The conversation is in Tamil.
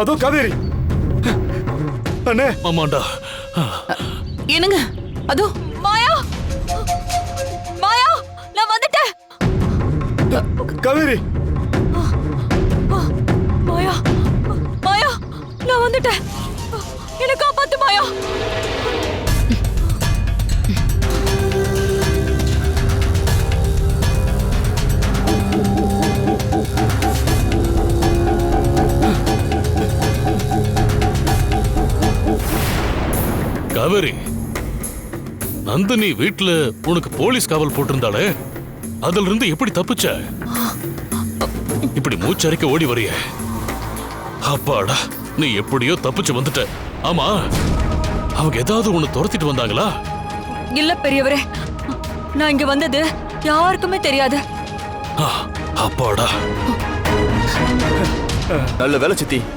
அதோ காவேரி. அண்ணே. ஆமாண்டா. என்னங்க? அதோ மாயா, மாயா, நான் வந்துட்டேன். காவேரி. மாயா, மாயா, நான் வந்துட்டேன். என்னை காப்பாத்து மாயா. காவேரி, நந்தினி வீட்டுல உனக்கு போலீஸ் காவல் போட்டிருந்தாளே, அதுல இருந்து எப்படி தப்பிச்ச? இப்படி மூச்சரிக்க ஓடி வரிய? அப்பாடா, நீ எப்படியோ தப்பிச்சு வந்துட்ட. ஆமா, அவங்க ஏதாவது உன்னை துரத்திட்டு வந்தாங்களா? இல்ல பெரியவரே, நான் இங்க வந்தது யாருக்குமே தெரியாது. அப்பாடா. நல்ல வேலை சித்தி.